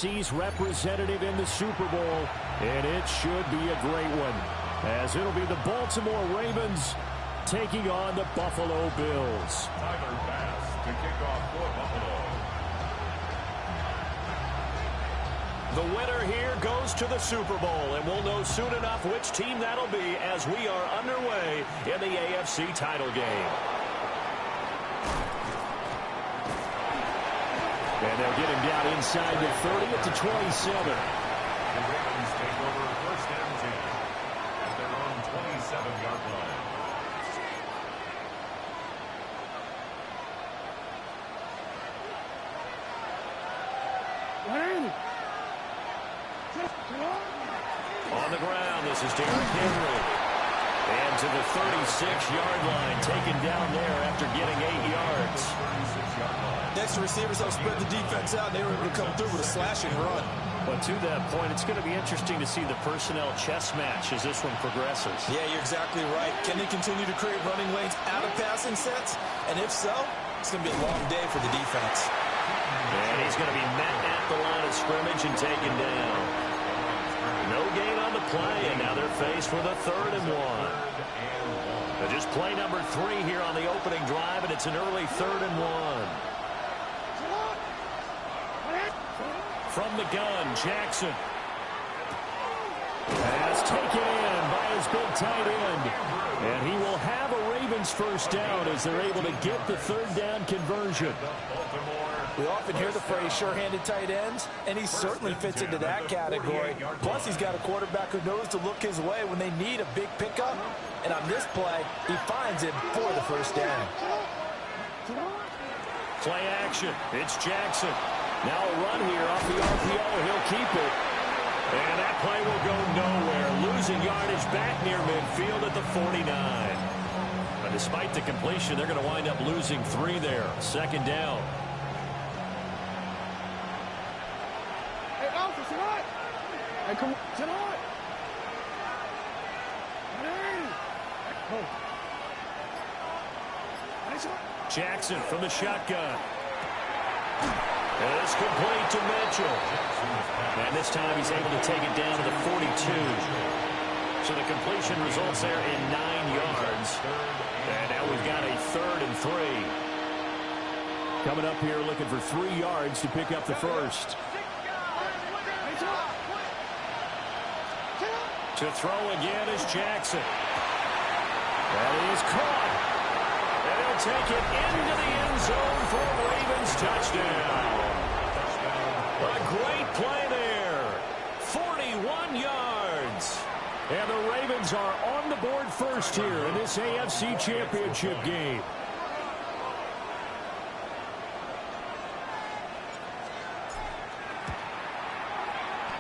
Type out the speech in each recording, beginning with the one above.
He's representative in the Super Bowl, and it should be a great one, as it'll be the Baltimore Ravens taking on the Buffalo Bills. Tyler Bass to kick off for Buffalo. The winner here goes to the Super Bowl, and we'll know soon enough which team that'll be as we are underway in the AFC title game. And they'll get him down inside the 30 at the 27. The Ravens take over first and 10 at their own 27-yard line. On the ground, this is Derrick Henry. And to the 36-yard line, taken down there after getting 8 yards. Next receivers help spread the defense out. They were able to come through with a slashing run. But to that point, it's going to be interesting to see the personnel chess match as this one progresses. Yeah, you're exactly right. Can they continue to create running lanes out of passing sets? And if so, it's going to be a long day for the defense. And he's going to be met at the line of scrimmage and taken down. No gain on the play, and now they're faced with a 3rd and 1. Just play number 3 here on the opening drive, and it's an early 3rd and 1. From the gun, Jackson. Pass taken in by his big tight end. And he will have a Ravens first down as they're able to get the 3rd down conversion. We often hear the phrase sure-handed tight ends, and he certainly fits into that category. Plus, he's got a quarterback who knows to look his way when they need a big pickup. And on this play, he finds it for the first down. Play action. It's Jackson. Now a run here off the RPO. He'll keep it. And that play will go nowhere. Losing yardage back near midfield at the 49. But despite the completion, they're going to wind up losing 3 there. 2nd down. Hey, Alpha, tonight. Hey, come on, tonight. Jackson from the shotgun. It's complete to Mitchell. And this time he's able to take it down to the 42. So the completion results there in 9 yards. And now we've got a 3rd and 3. Coming up here looking for 3 yards to pick up the first. To throw again is Jackson. That is caught. And he'll take it into the end zone for a Ravens touchdown. A great play there. 41 yards. And the Ravens are on the board first here in this AFC Championship game.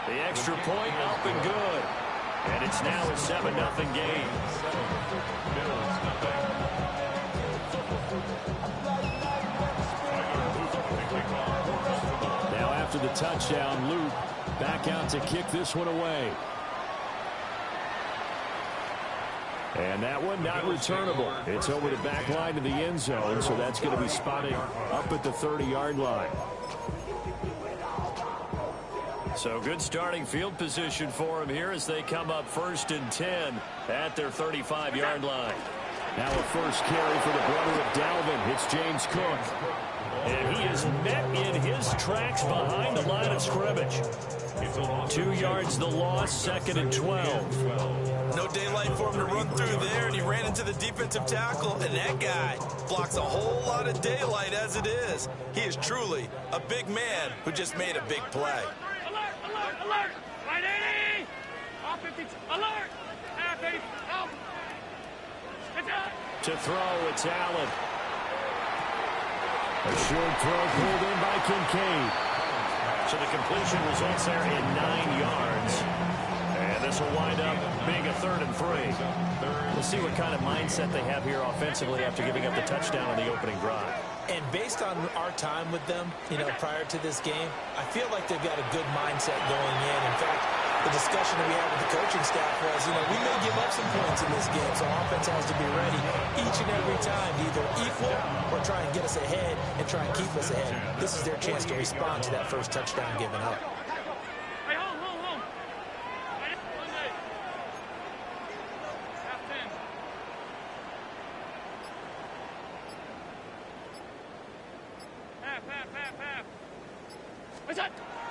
The extra point up and good. And it's now a 7-0 game. Now after the touchdown, Luke back out to kick this one away. And that one not returnable. It's over the back line of the end zone, so that's going to be spotted up at the 30-yard line. So good starting field position for him here as they come up 1st and 10 at their 35-yard line. Now a first carry for the brother of Dalvin. It's James Cook. And he is met in his tracks behind the line of scrimmage. 2 yards the loss, 2nd and 12. No daylight for him to run through there, and he ran into the defensive tackle, and that guy blocks a whole lot of daylight as it is. He is truly a big man who just made a big play. Alert! Right 80! Off 50. Alert! Half 80. Out. To throw, it's Allen. A short throw pulled in by Kincaid. So the completion results there in 9 yards. And this will wind up being a 3rd and 3. We'll see what kind of mindset they have here offensively after giving up the touchdown on the opening drive. And based on our time with them, prior to this game, I feel like they've got a good mindset going in. In fact, the discussion that we had with the coaching staff was, we may give up some points in this game, so offense has to be ready each and every time to either equal or try and get us ahead and try and keep us ahead. This is their chance to respond to that first touchdown given up.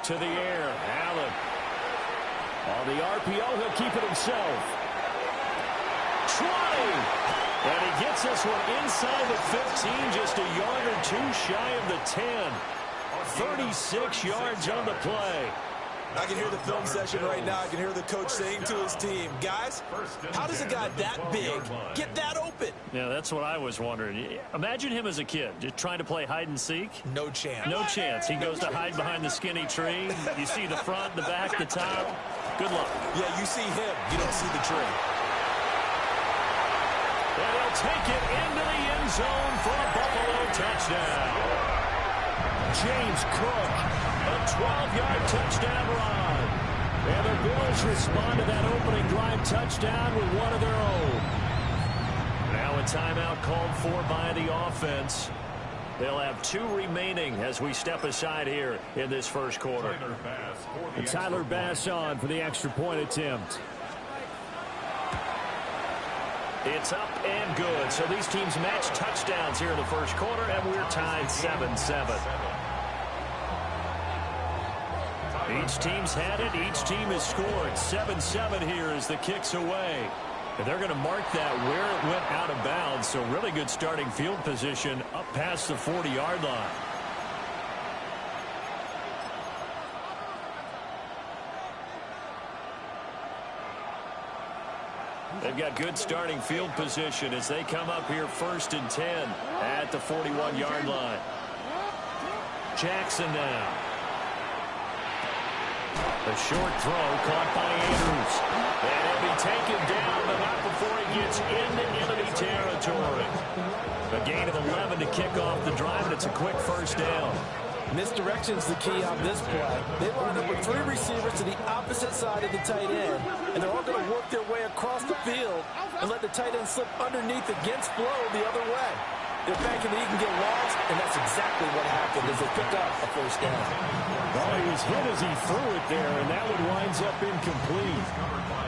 to the air. Allen. On the RPO, he'll keep it himself. 20. And he gets this one inside the 15, just a yard or two shy of the 10. 36 yards on the play. I can hear the film session right now. I can hear the coach saying to his team, guys, how does a guy that big get that open? Yeah, that's what I was wondering. Imagine him as a kid, just trying to play hide and seek. No chance. No chance. He goes to hide behind the skinny tree. You see the front, the back, the top. Good luck. Yeah, you see him. You don't see the tree. And he'll take it into the end zone for a Buffalo touchdown. James Cook, a 12-yard touchdown run. And the Bills respond to that opening drive touchdown with one of their own. Now a timeout called for by the offense. They'll have 2 remaining as we step aside here in this first quarter. Tyler Bass on for the extra point attempt. It's up and good. So these teams match touchdowns here in the first quarter, and we're tied 7-7. Each team's had it. Each team has scored. 7-7 here as the kick's away. And they're going to mark that where it went out of bounds. So really good starting field position up past the 40-yard line. They've got good starting field position as they come up here 1st and 10 at the 41-yard line. Jackson now. A short throw caught by Andrews. And he'll be taken down, but not before he gets into enemy territory. A gain of 11 to kick off the drive, and it's a quick first down. Misdirection's the key on this play. They line up with 3 receivers to the opposite side of the tight end, and they're all going to work their way across the field and let the tight end slip underneath against flow the other way. They're banking that he can get lost, and that's exactly what happened as they pick up a first down. Well, he was hit as he threw it there, and that one winds up incomplete.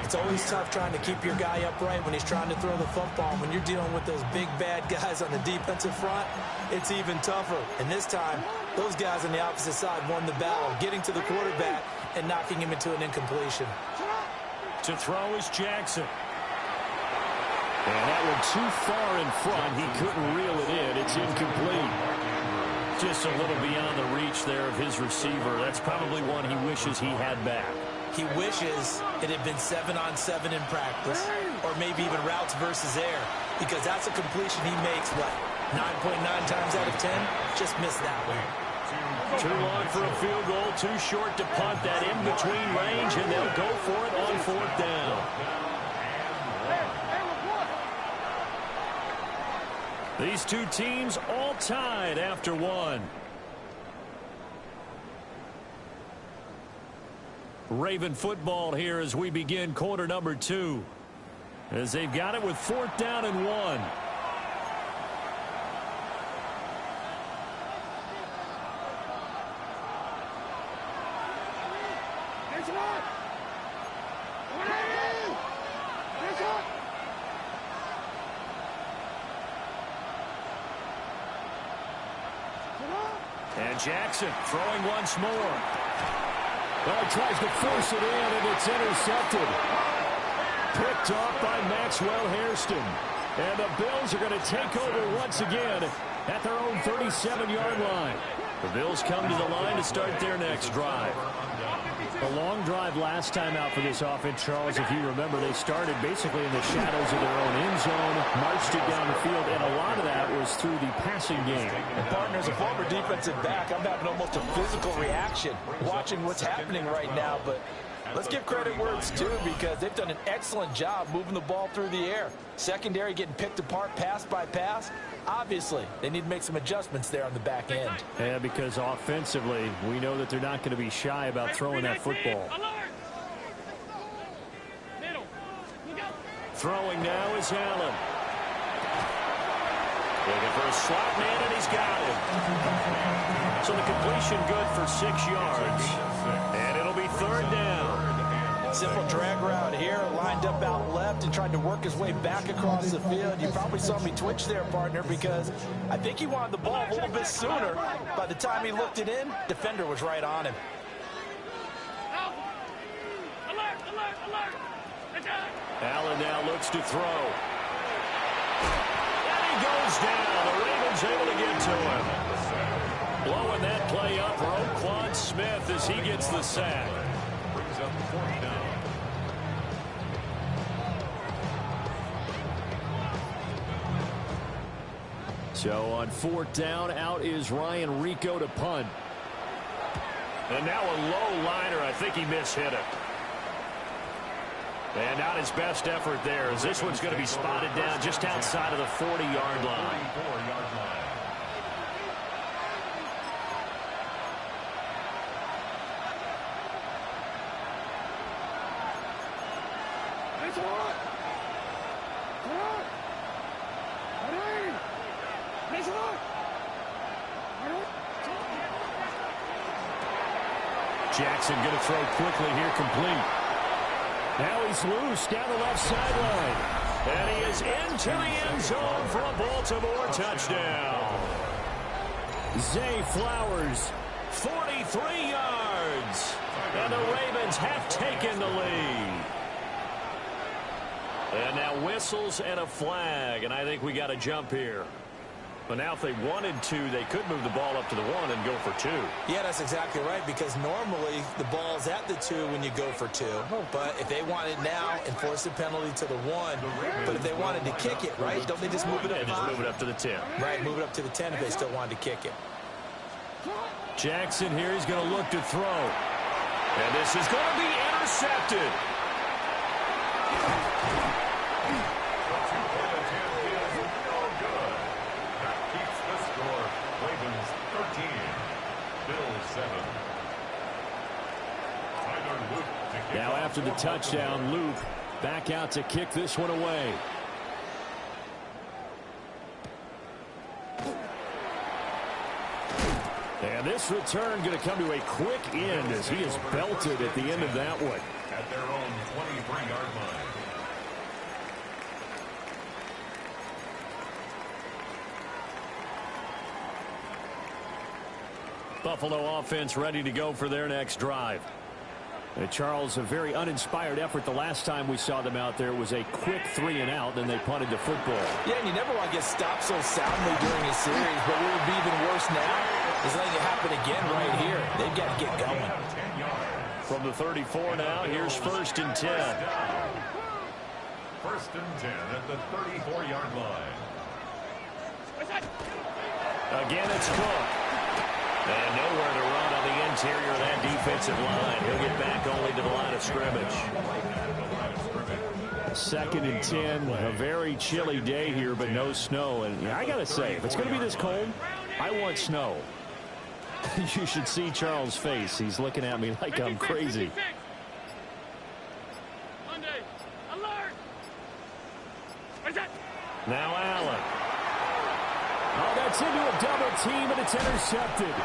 It's always tough trying to keep your guy upright when he's trying to throw the football. When you're dealing with those big, bad guys on the defensive front, it's even tougher. And this time, those guys on the opposite side won the battle, getting to the quarterback and knocking him into an incompletion. To throw is Jackson. And that one too far in front. He couldn't reel it in. It's incomplete. Just a little beyond the reach there of his receiver. That's probably one he wishes he had back. He wishes it had been 7-on-7 in practice, or maybe even routes versus air, because that's a completion he makes, what, 9.9 times out of 10? Just missed that one. Too long for a field goal, too short to punt. That in-between range, and they'll go for it on 4th down. These two teams all tied after one. Raven football here as we begin quarter number 2. As they've got it with 4th down and 1. And Jackson throwing once more. Well, he tries to force it in, and it's intercepted. Picked off by Maxwell Hairston. And the Bills are going to take over once again at their own 37-yard line. The Bills come to the line to start their next drive. A long drive last time out for this offense, Charles. If you remember, they started basically in the shadows of their own end zone, marched it down the field, and a lot of that was through the passing game. And partner, as a former defensive back, I'm having almost a physical reaction watching what's happening right now. But let's give credit where it's due, because they've done an excellent job moving the ball through the air. Secondary getting picked apart pass by pass. Obviously, they need to make some adjustments there on the back end. Yeah, because offensively, we know that they're not going to be shy about throwing that football. Throwing now is Allen. Looking for a slot man, and he's got him. So the completion good for 6 yards. And it'll be 3rd down. Simple drag route here, lined up out left and tried to work his way back across the field. You probably saw me twitch there, partner, because I think he wanted the ball a little bit sooner. By the time he looked it in, defender was right on him. Allen now looks to throw. And he goes down. The Ravens able to get to him. Blowing that play up, Roquan Smith as he gets the sack. Brings up 49. So on 4th down, out is Ryan Rico to punt. And now a low liner. I think he mishit it. And not his best effort there, as this one's going to be spotted down just outside of the 40-yard line. 44-yard line. Jackson going to throw quickly here, complete. Now he's loose down the left sideline. And he is into the end zone for a Baltimore touchdown. Zay Flowers, 43 yards. And the Ravens have taken the lead. And now whistles and a flag. And I think we got a jump here. But now if they wanted to, they could move the ball up to the 1 and go for 2. Yeah, that's exactly right, because normally the ball's at the 2 when you go for 2. But if they want it now, enforce the penalty to the 1. But if they wanted to kick it, right, don't they just move it up? Yeah, just move it up to the 10. Right, move it up to the 10 if they still wanted to kick it. Jackson here, he's going to look to throw. And this is going to be intercepted. Now after the touchdown, Luke back out to kick this one away. And this return going to come to a quick end as he is belted at the end of that one. At their own 23-yard line. Buffalo offense ready to go for their next drive. Charles, a very uninspired effort the last time we saw them out there. It was a quick 3 and out, then they punted the football. Yeah, and you never want to get stopped so soundly during a series, but what would be even worse now is letting it happen again right here. They've got to get going. From the 34 now, here's 1st and 10. 1st and 10 at the 34-yard line. Again, it's Cook. And nowhere to run on the interior of that defensive line. He'll get back only to the line of scrimmage. 2nd and 10. A very chilly day here, but no snow. And I got to say, if it's going to be this cold, I want snow. You should see Charles' face. He's looking at me like I'm crazy. Monday, alert! What is that? Now Allen. Oh, that's into a double team, and it's intercepted.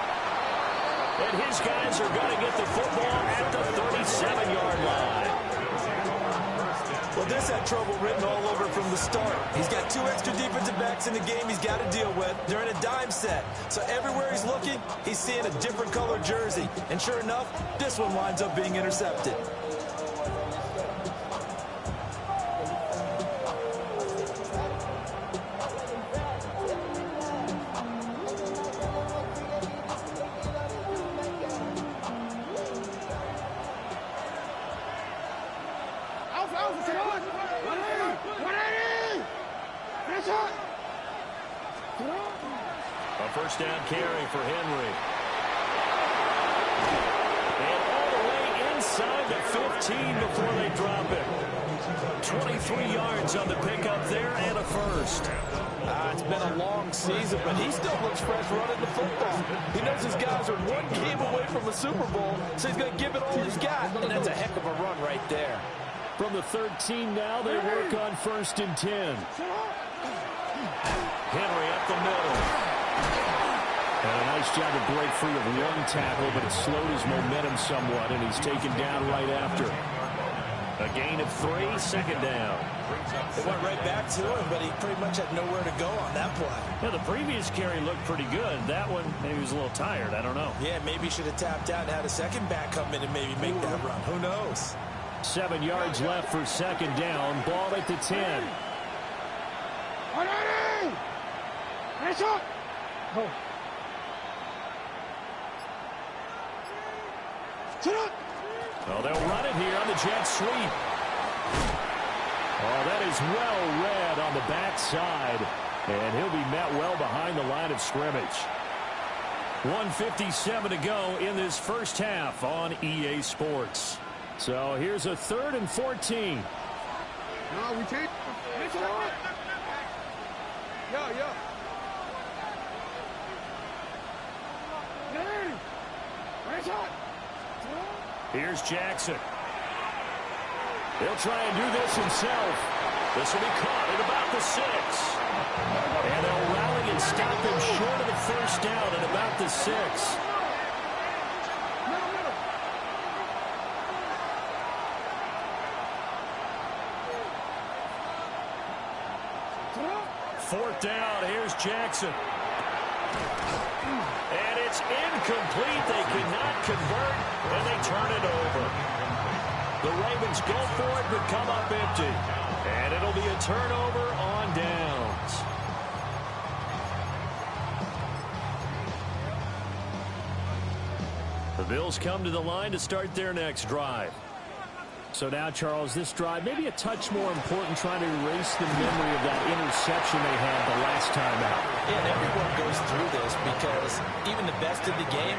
And his guys are going to get the football at the 37-yard line. Well, this had trouble written all over from the start. He's got 2 extra defensive backs in the game he's got to deal with. They're in a dime set. So everywhere he's looking, he's seeing a different color jersey. And sure enough, this one winds up being intercepted. A 1st down carry for Henry. And all the way inside the 15 before they drop it. 23 yards on the pickup there and a 1st. It's been a long season, but he still looks fresh running the football. He knows his guys are 1 game away from a Super Bowl, so he's going to give it all he's got. And that's a heck of a run right there. From the 13 now, they work on 1st and 10. Henry up the middle. And a nice job to break free of 1 tackle, but it slowed his momentum somewhat, and he's taken down right after. A gain of 3, 2nd down. It went right back to him, but he pretty much had nowhere to go on that play. Yeah, the previous carry looked pretty good. That one, maybe he was a little tired. I don't know. Yeah, maybe he should have tapped out and had a second back come in and maybe make that run. Who knows? 7 yards left for second down. Ball at the 10. 180! Nice shot! Oh. Oh, they'll run it here on the jet sweep. Oh, that is well read on the backside. And he'll be met well behind the line of scrimmage. 1:57 to go in this first half on EA Sports. So here's a 3rd and 14. No, we take. Yeah. Here's Jackson. He'll try and do this himself. This will be caught at about the 6. And they'll rally and stop him short of the first down at about the 6. Fourth down, here's Jackson. And it's incomplete. They cannot convert, and they turn it over. The Ravens go for it, but come up empty. And it'll be a turnover on downs. The Bills come to the line to start their next drive. So now, Charles, this drive maybe a touch more important, trying to erase the memory of that interception they had the last time out. Yeah, and everyone goes through this because even the best in the game,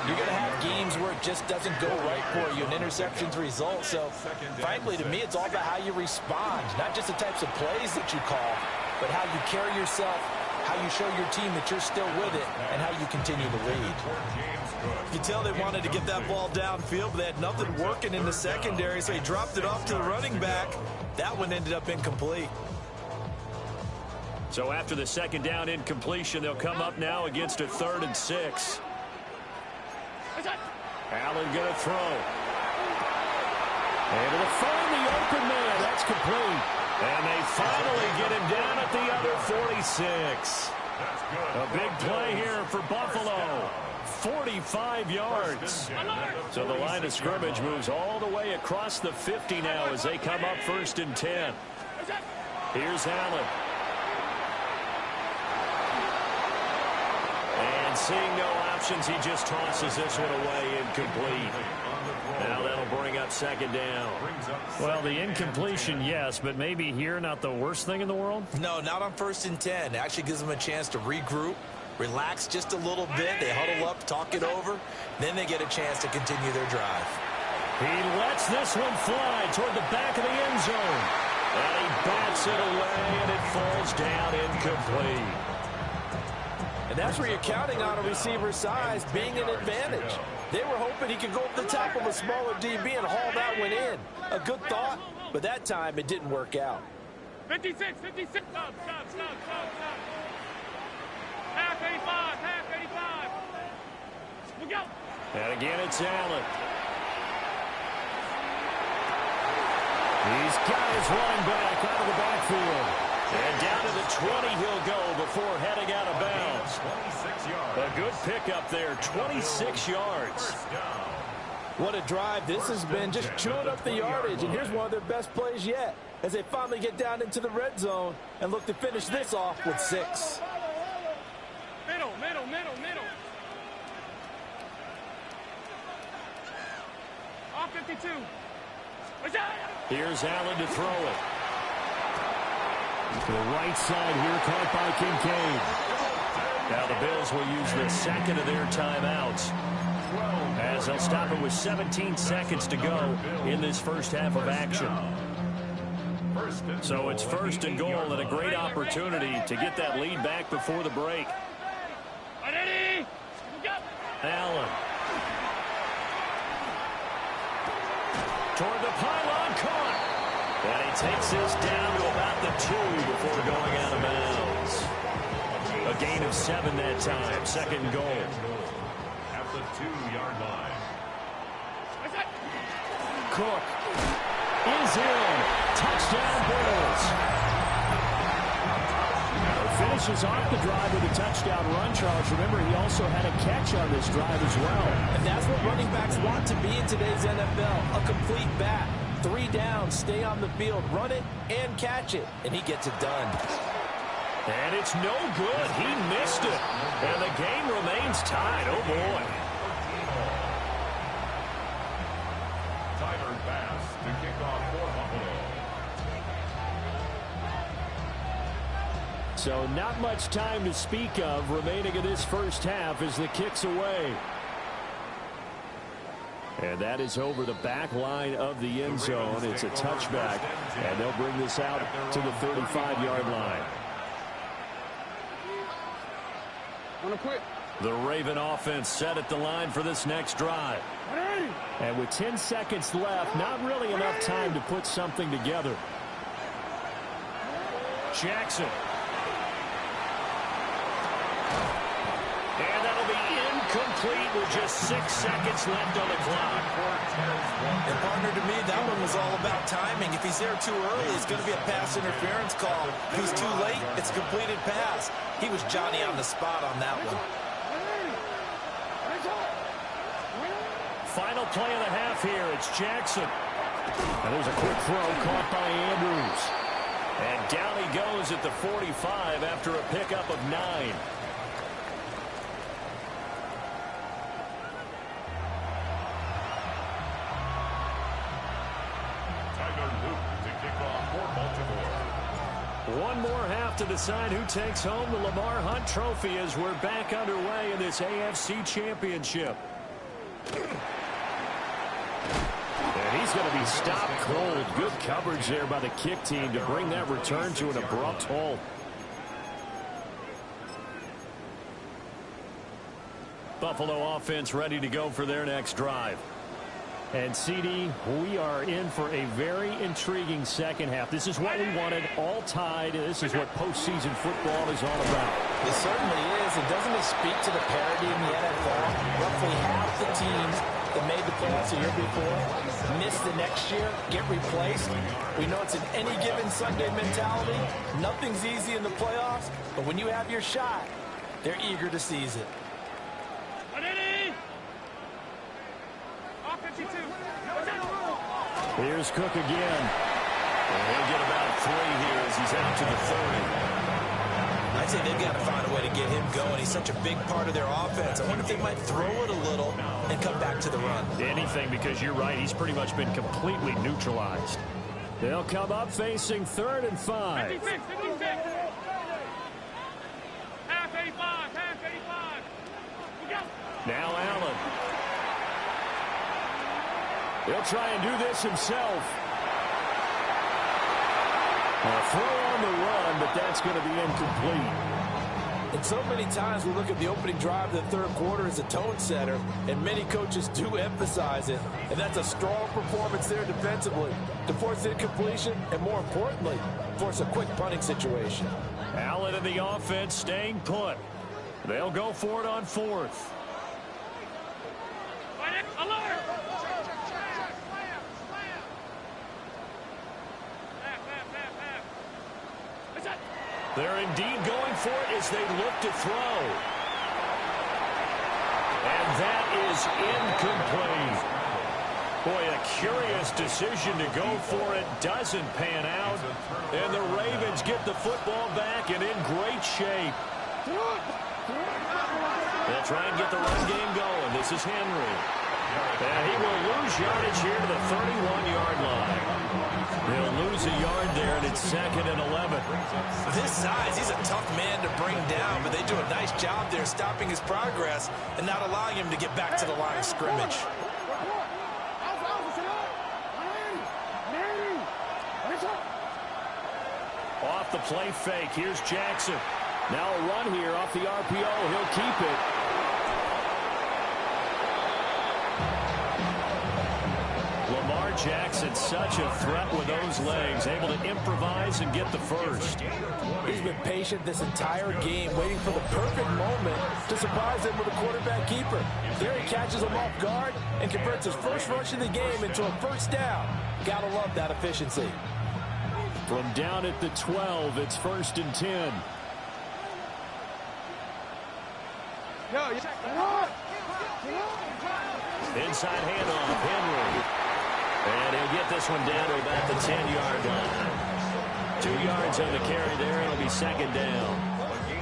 you're going to have games where it just doesn't go right for you, and interceptions result. So, frankly, to me, it's all about how you respond, not just the types of plays that you call, but how you carry yourself, how you show your team that you're still with it, and how you continue to lead. You tell they wanted to get that ball downfield, but they had nothing working in the secondary, so he dropped it off to the running back. That one ended up incomplete. So after the second down incompletion, they'll come up now against a 3rd and 6. Allen going to throw. Able to find the open man. That's complete. And they finally get him down at the other 46. A big play here for Buffalo. 45 yards. So the line of scrimmage moves all the way across the 50 now as they come up 1st and 10. Here's Allen. And seeing no options, he just tosses this one away, incomplete. Now that'll bring up second down. Well, the incompletion, yes, but maybe here not the worst thing in the world? No, not on 1st and 10. It actually gives them a chance to regroup, relax just a little bit. They huddle up, talk it over. Then they get a chance to continue their drive. He lets this one fly toward the back of the end zone. And he bats it away, and it falls down incomplete. And that's where you're counting on a receiver's size being an advantage. They were hoping he could go up the top of a smaller DB and haul that one in. A good thought, but that time it didn't work out. 56. Stop. Half 85. We'll go. And again, it's Allen. He's got his running back out of the backfield. And down to the 20 he'll go before heading out of bounds. 26 yards. A good pickup there, 26 yards. What a drive this has been, just chewing up the yardage. And here's one of their best plays yet, as they finally get down into the red zone and look to finish this off with 6. Middle. Off 52. Here's Allen to throw it. To the right side here, caught by Kincaid. Now the Bills will use the second of their timeouts, as they'll stop it with 17 seconds to go in this first half of action. So it's 1st and goal, and a great opportunity to get that lead back before the break. Allen. Toward the pylon, caught. And he takes this down to about the 2 before going out of bounds. A gain of 7 that time. 2nd and goal. At the 2-yard line. Cook is in. Touchdown, Bills. Finishes off the drive with a touchdown run, Charles. Remember, he also had a catch on this drive as well. And that's what running backs want to be in today's NFL, a complete back. 3 down, stay on the field, run it, and catch it, and he gets it done. And it's no good. He missed it. And the game remains tied. Oh, boy. Tyler Bass to kick off for Buffalo. So not much time to speak of remaining in this first half as the kick's away. And that is over the back line of the end zone. It's a touchback, and they'll bring this out to the 35-yard line. The Raven offense set at the line for this next drive. And with 10 seconds left, not really enough time to put something together. Jackson. And that'll be incomplete with just 6 seconds left on the clock. And partner, to me, that one was all about timing. If he's there too early, it's going to be a pass interference call. If he's too late, it's a completed pass. He was Johnny on the spot on that one. Final play of the half here. It's Jackson. And there's a quick throw caught by Andrews. And down he goes at the 45 after a pickup of 9. One more half to decide who takes home the Lamar Hunt Trophy as we're back underway in this AFC Championship. And he's going to be stopped cold. Good coverage there by the kick team to bring that return to an abrupt halt. Buffalo offense ready to go for their next drive. And, CD, we are in for a very intriguing second half. This is what we wanted, all tied. This is what postseason football is all about. It certainly is. And doesn't it speak to the parity in the NFL? Roughly half the teams that made the playoffs the year before miss the next year, get replaced. We know it's an any given Sunday mentality. Nothing's easy in the playoffs, but when you have your shot, they're eager to seize it. Here's Cook again. And he'll get about 3 here as he's out to the 30. I'd say they've got to find a way to get him going. He's such a big part of their offense. I wonder if they might throw it a little and come back to the run. Anything, because you're right. He's pretty much been completely neutralized. They'll come up facing 3rd and 5. 56, 56. Half 85, half 85. We go. Now Allen. He'll try and do this himself. A throw on the run, but that's going to be incomplete. And so many times we look at the opening drive of the third quarter as a tone setter, and many coaches do emphasize it. And that's a strong performance there defensively to force incompletion and, more importantly, force a quick punting situation. Allen and the offense staying put. They'll go for it on 4th. Alert! They're indeed going for it as they look to throw. And that is incomplete. Boy, a curious decision to go for it. Doesn't pan out. And the Ravens get the football back and in great shape. They'll try and get the run game going. This is Henry. And he will lose yardage here to the 31-yard line. He'll lose a yard there, and it's 2nd and 11. This size, he's a tough man to bring down, but they do a nice job there stopping his progress and not allowing him to get back to the line of scrimmage. Off the play fake, here's Jackson. Now a run here off the RPO. He'll keep it. Lamar Jackson, such a threat with those legs, able to improvise and get the first. He's been patient this entire game, waiting for the perfect moment to surprise him with a quarterback keeper. There he catches him off guard and converts his first rush of the game into a first down. Gotta love that efficiency. From down at the 12, it's 1st and 10. Inside handoff, Henry. And he'll get get this one down to about the 10-yard line. 2 yards on the carry there. It'll be second down.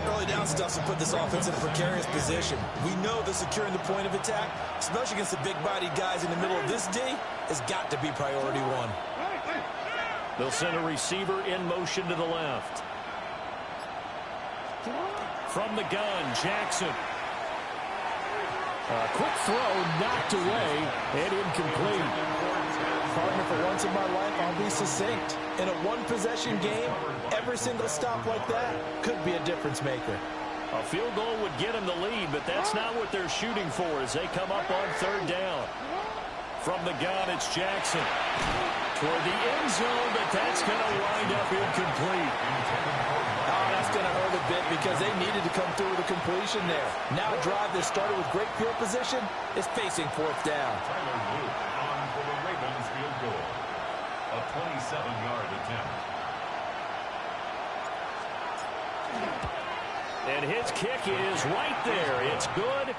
Early down stuff to put this offense in a precarious position. We know that securing the point of attack, especially against the big-bodied guys in the middle of this D, has got to be priority one. They'll send a receiver in motion to the left. From the gun, Jackson. A quick throw, knocked away, and incomplete. Partner, for once in my life, I'll be succinct. In a one-possession game, every single stop like that could be a difference maker. A field goal would get them the lead, but that's not what they're shooting for as they come up on third down. From the gun, it's Jackson. Toward the end zone, but that's going to wind up incomplete. Oh, that's going to hurt a bit because they needed to come through with a completion there. Now a drive that started with great field position is facing fourth down. Tyler Luke on for the Ravens field goal. A 27-yard attempt. And his kick is right there. It's good,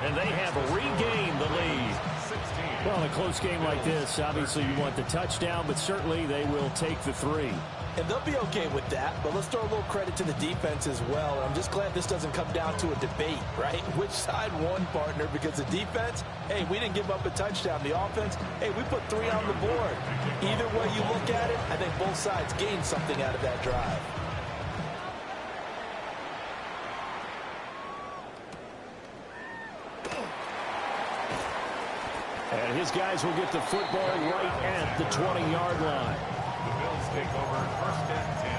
and they have regained the lead. 16. Well, in a close game like this, obviously you want the touchdown, but certainly they will take the 3. And they'll be okay with that, but let's throw a little credit to the defense as well. I'm just glad this doesn't come down to a debate, right? Which side won, partner? Because the defense, hey, we didn't give up a touchdown. The offense, hey, we put 3 on the board. Either way you look at it, I think both sides gained something out of that drive. And his guys will get the football right at the 20-yard line. The Bills take over first and 10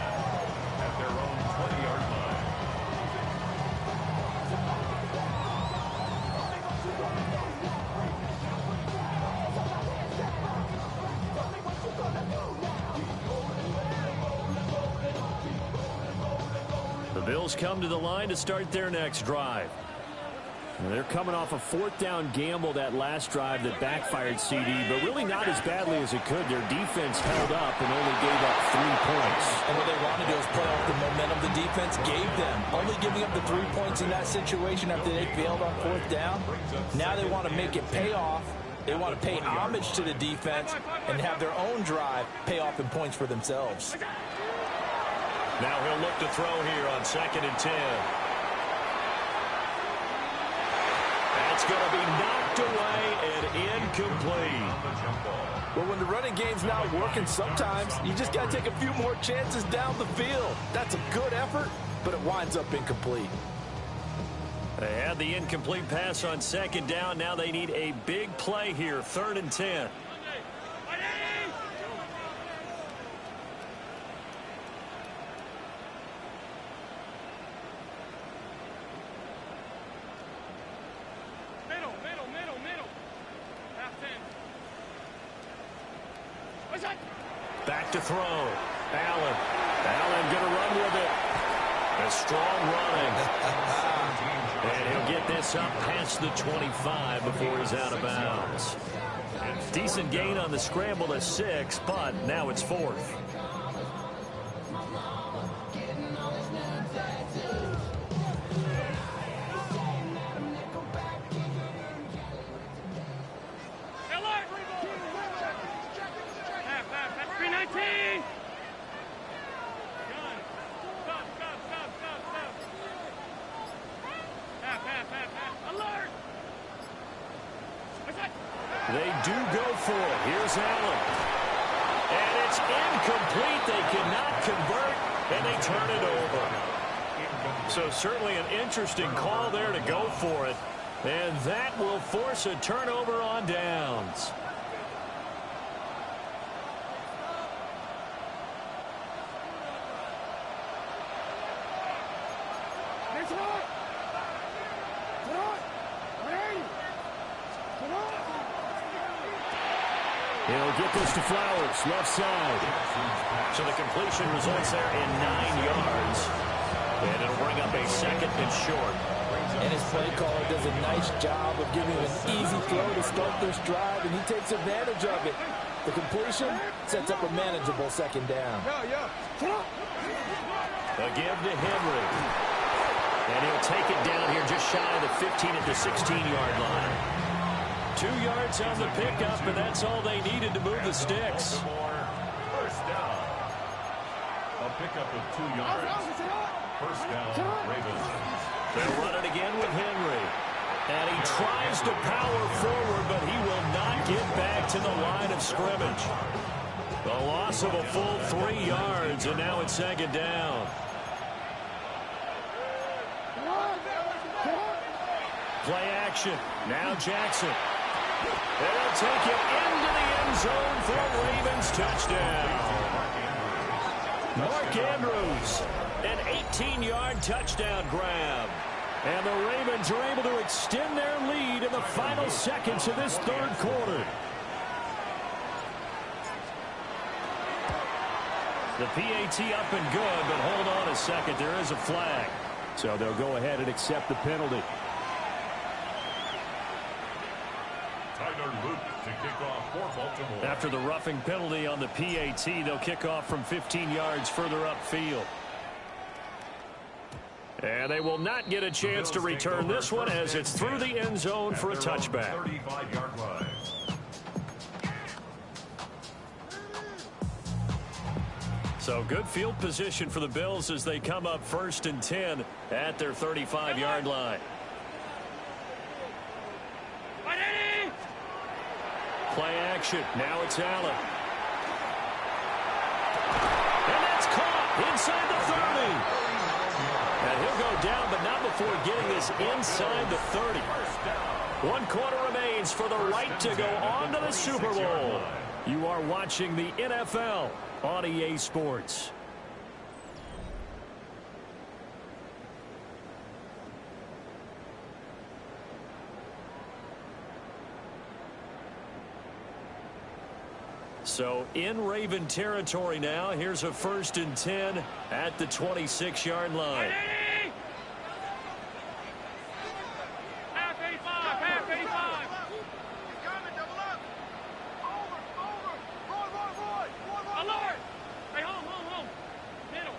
at their own 20-yard line. The Bills come to the line to start their next drive. And they're coming off a fourth down gamble that last drive that backfired CD, but really not as badly as it could. Their defense held up and only gave up 3 points. And what they want to do is play off the momentum the defense gave them. Only giving up the 3 points in that situation after they failed on fourth down. Now they want to make it pay off. They want to pay homage to the defense and have their own drive pay off in points for themselves. Now he'll look to throw here on 2nd and 10. That's going to be knocked away and incomplete. Well, when the running game's not working, sometimes you just got to take a few more chances down the field. That's a good effort, but it winds up incomplete. They had the incomplete pass on 2nd down. Now they need a big play here, 3rd and 10. Back to throw. Allen. Allen going to run with it. A strong running. And he'll get this up past the 25 before he's out of bounds. Decent gain on the scramble to 6, but now it's 4th. They do go for it. Here's Allen. And it's incomplete. They cannot convert, and they turn it over. So certainly an interesting call there to go for it. And that will force a turnover on downs. He'll get this to Flowers, left side. So the completion results there in 9 yards. And it'll bring up a 2nd and short. And his play caller does a nice job of giving an easy throw to start this drive, and he takes advantage of it. The completion sets up a manageable 2nd down. A give to Henry. And he'll take it down here just shy of the 15 at the 16-yard line. 2 2 yards on the pickup, and that's all they needed to move the sticks. First down. A pickup of 2 yards. First down, Ravens. They'll run it again with Henry. And he tries to power forward, but he will not get back to the line of scrimmage. A loss of a full 3 yards, and now it's second down. Play action. Now Jackson. They'll take it into the end zone for a Ravens touchdown. Mark Andrews, an 18-yard touchdown grab. And the Ravens are able to extend their lead in the final seconds of this third quarter. The PAT up and good, but hold on a second. There is a flag. So they'll go ahead and accept the penalty. Tyler Luke to kick off for Baltimore. After the roughing penalty on the PAT, they'll kick off from 15 yards further upfield. And they will not get a chance to return this one as it's through the end zone for a touchback. 35-yard line. So good field position for the Bills as they come up 1st and 10 at their 35-yard line. Play action. Now it's Allen. And that's caught inside the 30. And he'll go down, but not before getting this inside the 30. 1 quarter remains for the right to go on to the Super Bowl. You are watching the NFL on EA Sports. So in Raven territory now. Here's a 1st and 10 at the 26-yard line. Half 85, half 85. Alert! Hey, home. Middle.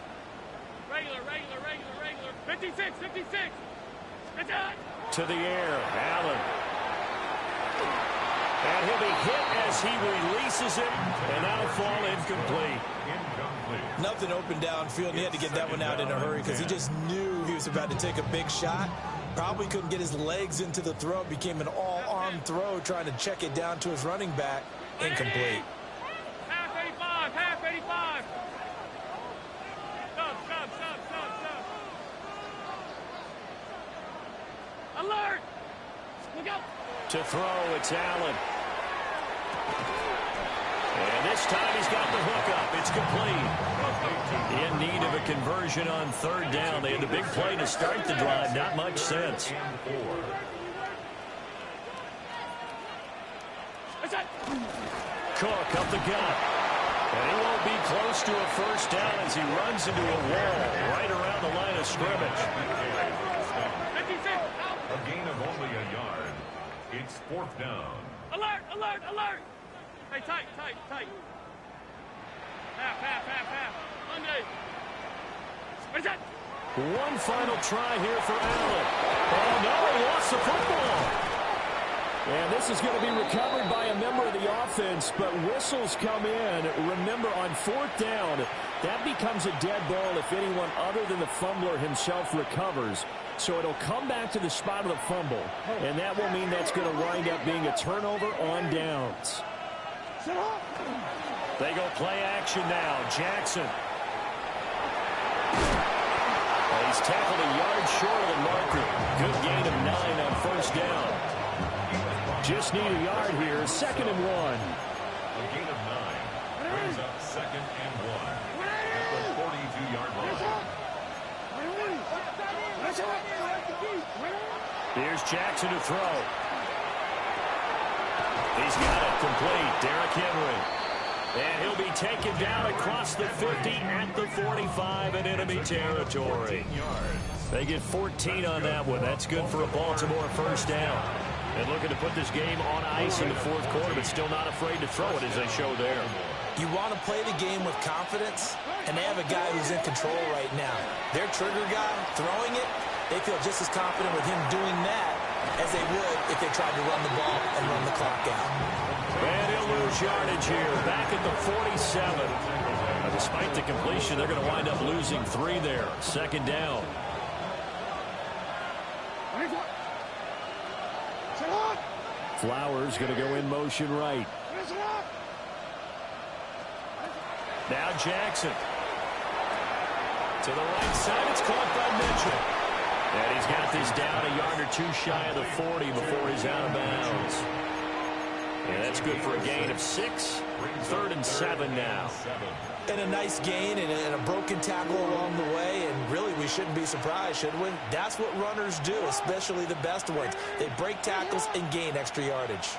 Regular. 56. It's out. To the air, Allen. And he'll be hit as he releases it, and that'll fall incomplete. Nothing open downfield, and he had to get that one out in a hurry because he just knew he was about to take a big shot. Probably couldn't get his legs into the throw. It became an all-arm throw trying to check it down to his running back. Incomplete. Half 85. Stop. Alert! Look out! To throw, it's Allen. And this time he's got the hook up. It's complete. In need of a conversion on 3rd down. They had the big play to start the drive. Not much sense. Cook up the gut. And he won't be close to a 1st down as he runs into a wall right around the line of scrimmage. A gain of only a yard. It's 4th down. Alert! Hey, tight. Half. Monday. What is that? One final try here for Allen. Oh, no, he lost the football. And this is going to be recovered by a member of the offense, but whistles come in. Remember, on 4th down, that becomes a dead ball if anyone other than the fumbler himself recovers. So it'll come back to the spot of the fumble, and that will mean that's going to wind up being a turnover on downs. They go play action now. Jackson. He's tackled a yard short of the marker. Good gain of 9 on 1st down. Just need a yard here. 2nd and 1. A gain of 9 brings up 2nd and 1 at the 42-yard line. Here's Jackson to throw. He's got it complete. Derrick Henry. And he'll be taken down across the 50 at the 45 in enemy territory. They get 14 on that one. That's good for a Baltimore 1st down. And looking to put this game on ice in the 4th quarter, but still not afraid to throw it as they show there. You want to play the game with confidence, and they have a guy who's in control right now. Their trigger guy throwing it, they feel just as confident with him doing that as they would if they tried to run the ball and run the clock out. And he'll lose yardage here, back at the 47. Despite the completion, they're going to wind up losing 3 there. Second down. Flowers going to go in motion right. Now Jackson. To the right side, it's caught by Mitchell. And he's got this down a yard or 2 shy of the 40 before he's out of bounds. And that's good for a gain of 6. 3rd and 7 now. And a nice gain and a broken tackle along the way. And really, we shouldn't be surprised, should we? That's what runners do, especially the best ones. They break tackles and gain extra yardage.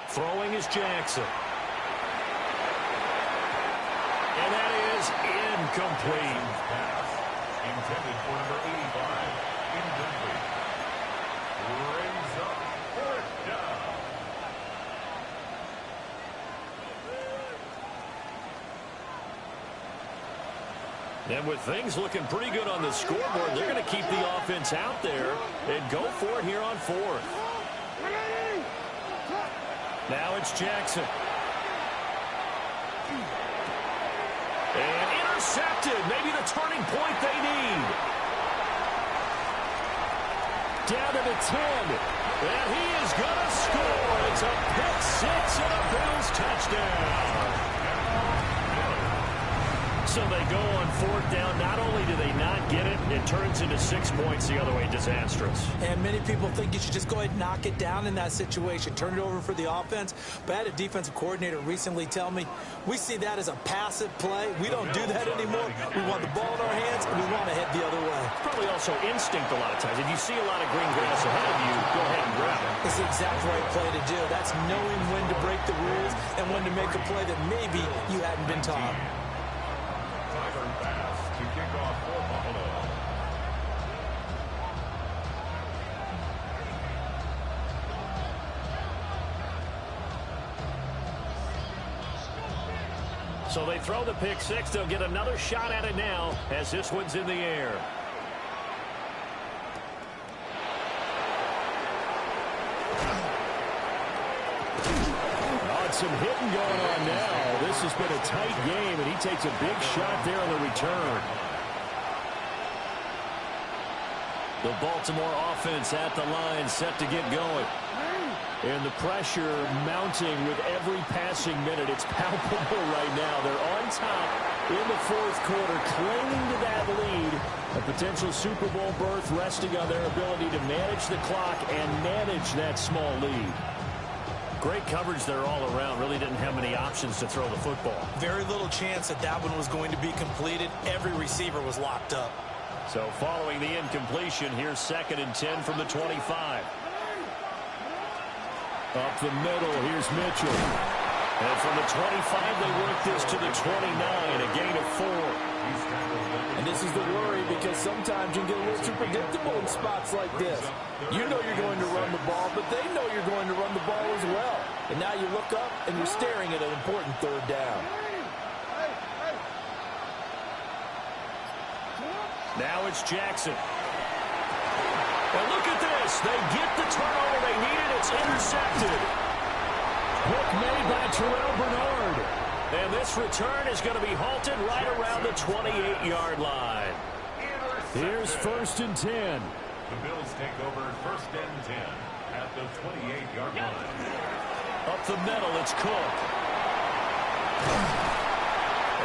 Throwing is Jackson. And that is incomplete. Pass intended for number 85. Incomplete. Brings up 4th down. And with things looking pretty good on the scoreboard, they're going to keep the offense out there and go for it here on 4th. Now it's Jackson. And intercepted. Maybe the turning point they need. Down to the 10. And he is going to score. It's a pick 6 and a Bills touchdown. So they go on 4th down. Not only do they not get it, it turns into 6 points the other way. Disastrous. And many people think you should just go ahead and knock it down in that situation. Turn it over for the offense. But I had a defensive coordinator recently tell me, we see that as a passive play. We don't do that anymore. We want the ball in our hands, and we want to head the other way. Probably also instinct a lot of times. If you see a lot of green grass ahead of you, go ahead and grab it. It's the exact right play to do. That's knowing when to break the rules and when to make a play that maybe you hadn't been taught. Pass to kick off for Buffalo. So they throw the pick 6. They'll get another shot at it now as this one's in the air. Some hitting going on now. This has been a tight game, and he takes a big shot there on the return. The Baltimore offense at the line, set to get going. And the pressure mounting with every passing minute. It's palpable right now. They're on top in the 4th quarter, clinging to that lead. A potential Super Bowl berth resting on their ability to manage the clock and manage that small lead. Great coverage there all around. Really didn't have many options to throw the football. Very little chance that that one was going to be completed. Every receiver was locked up. So following the incompletion, here's 2nd and 10 from the 25. Up the middle, here's Mitchell. And from the 25, they work this to the 29, a gain of 4. And this is the worry, because sometimes you get a little too predictable in spots like this. You know you're going to run the ball, but they know you're going to run the ball as well. And now you look up, and you're staring at an important 3rd down. Now it's Jackson. And look at this. They get the turnover they needed. It's intercepted. Pick made by Terrell Bernard. And this return is going to be halted right around the 28-yard line. Here's 1st and 10. The Bills take over 1st and 10 at the 28-yard line. Up the middle, it's Cook.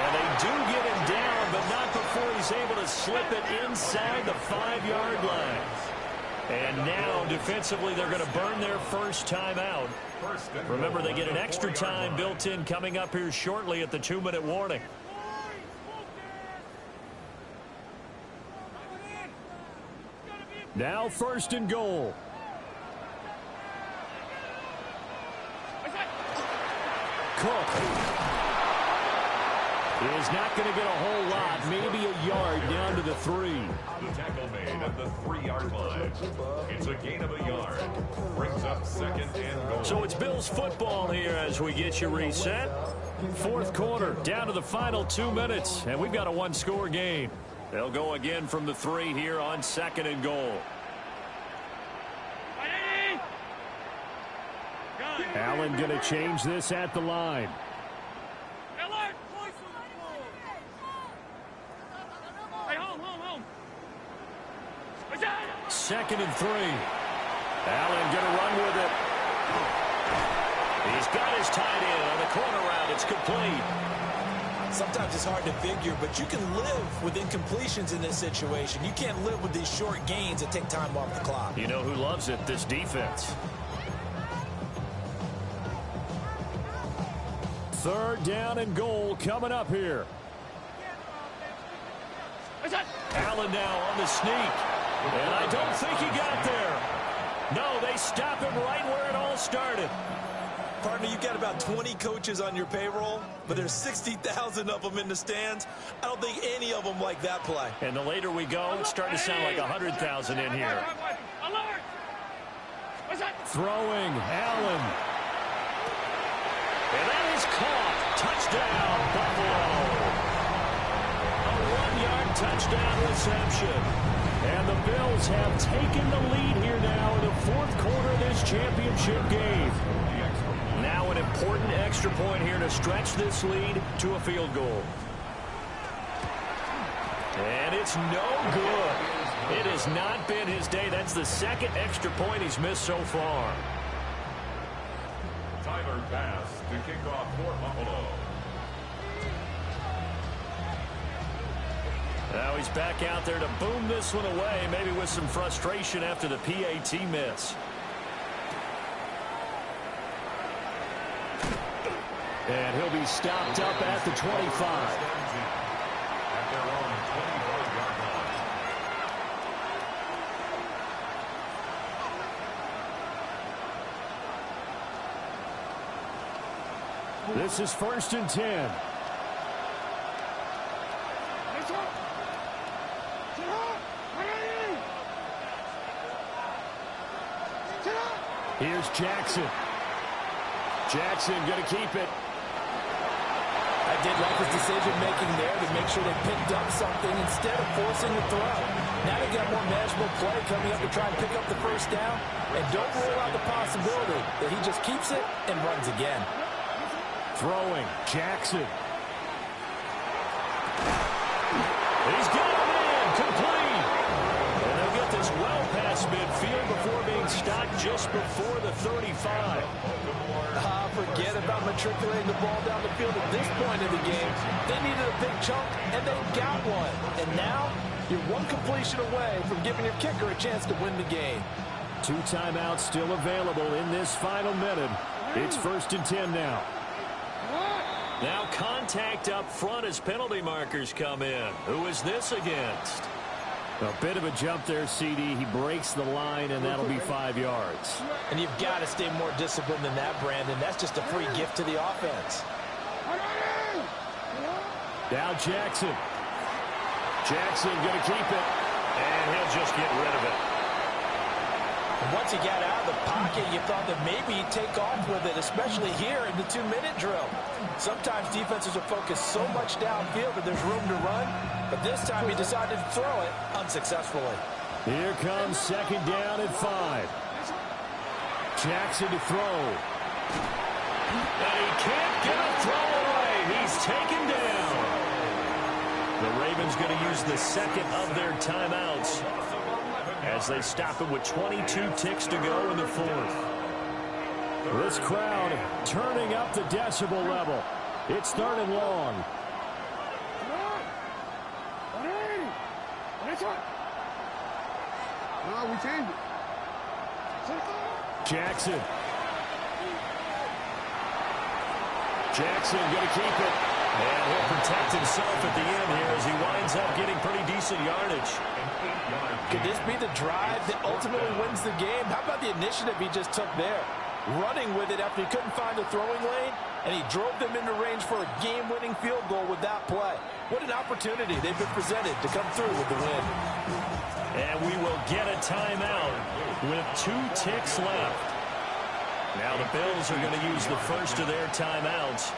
And they do get him down, but not before he's able to slip it inside the 5-yard line. And now, defensively, they're going to burn their first time out. Remember, they get an extra time built in coming up here shortly at the 2-minute warning. Now 1st and goal. Cook is not going to get a whole lot, maybe a yard down to the 3. The tackle made at the 3-yard line. It's a gain of a yard. Brings up 2nd and goal. So it's Bills football here as we get you reset. 4th quarter, down to the final 2 minutes, and we've got a 1-score game. They'll go again from the 3 here on 2nd and goal. Allen going to change this at the line. Second and 3. Allen going to run with it. He's got his tight end on the corner route. It's complete. Sometimes it's hard to figure, but you can live with incompletions in this situation. You can't live with these short gains that take time off the clock. You know who loves it? This defense. 3rd down and goal coming up here. Allen now on the sneak. And I don't think he got there. No, they stop him right where it all started. Partner, you've got about 20 coaches on your payroll, but there's 60,000 of them in the stands. I don't think any of them like that play. And the later we go, it's starting to sound like 100,000 in here. Throwing, Allen. And that is caught. Touchdown, Buffalo. A 1-yard touchdown reception. And the Bills have taken the lead here now in the 4th quarter of this championship game. Now an important extra point here to stretch this lead to a field goal. And it's no good. It has not been his day. That's the 2nd extra point he's missed so far. Tyler pass to kick off for Buffalo. Now he's back out there to boom this one away, maybe with some frustration after the PAT miss. And he'll be stopped up at the 25. At their own 25-yard line. This is 1st and 10. Here's Jackson. Jackson going to keep it. I did like his decision-making there to make sure they picked up something instead of forcing the throw. Now they got more manageable play coming up to try and pick up the 1st down. And don't rule out the possibility that he just keeps it and runs again. Throwing, Jackson. He's got him in, complete. And they'll get this well past midfield before being stopped just before the 35. Forget about matriculating the ball down the field at this point in the game. They needed a big chunk, and they got one. And now, you're one completion away from giving your kicker a chance to win the game. 2 timeouts still available in this final minute. It's 1st and 10 now. Now contact up front as penalty markers come in. Who is this against? A bit of a jump there, CD. He breaks the line, and that'll be 5 yards. And you've got to stay more disciplined than that, Brandon. That's just a free gift to the offense. Now Jackson. Jackson going to keep it. And he'll just get rid of it. And once he got out of the pocket, you thought that maybe he'd take off with it, especially here in the 2-minute drill. Sometimes defenses are focused so much downfield that there's room to run, but this time he decided to throw it unsuccessfully. Here comes 2nd down and 5. Jackson to throw. And he can't get a throw away. He's taken down. The Ravens going to use the 2nd of their timeouts as they stop him with 22 ticks to go in the 4th. This crowd turning up the decibel level. It's 3rd and long. We changed it. Jackson. Jackson going to keep it. And he'll protect himself at the end here as he winds up getting pretty decent yardage. Could this be the drive that ultimately wins the game? How about the initiative he just took there? Running with it after he couldn't find the throwing lane, and he drove them into range for a game-winning field goal with that play. What an opportunity they've been presented to come through with the win. And we will get a timeout with 2 ticks left. Now the Bills are going to use the first of their timeouts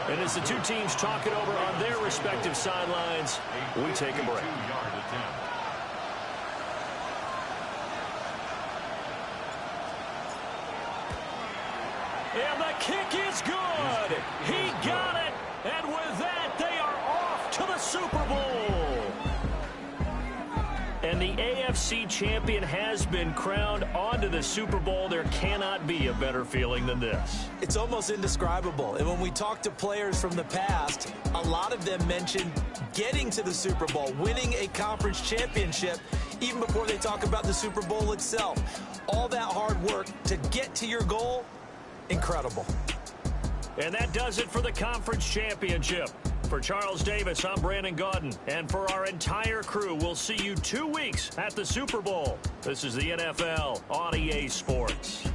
And as the two teams talk it over on their respective sidelines, we take a break. And the kick is good. He got it. And with that, they are off to the Super Bowl. And the AFC champion has been crowned onto the Super Bowl. There cannot be a better feeling than this. It's almost indescribable. And when we talk to players from the past, a lot of them mention getting to the Super Bowl, winning a conference championship, even before they talk about the Super Bowl itself. All that hard work to get to your goal, incredible. And that does it for the conference championship. For Charles Davis, I'm Brandon Gaudin. And for our entire crew, we'll see you 2 weeks at the Super Bowl. This is the NFL on EA Sports.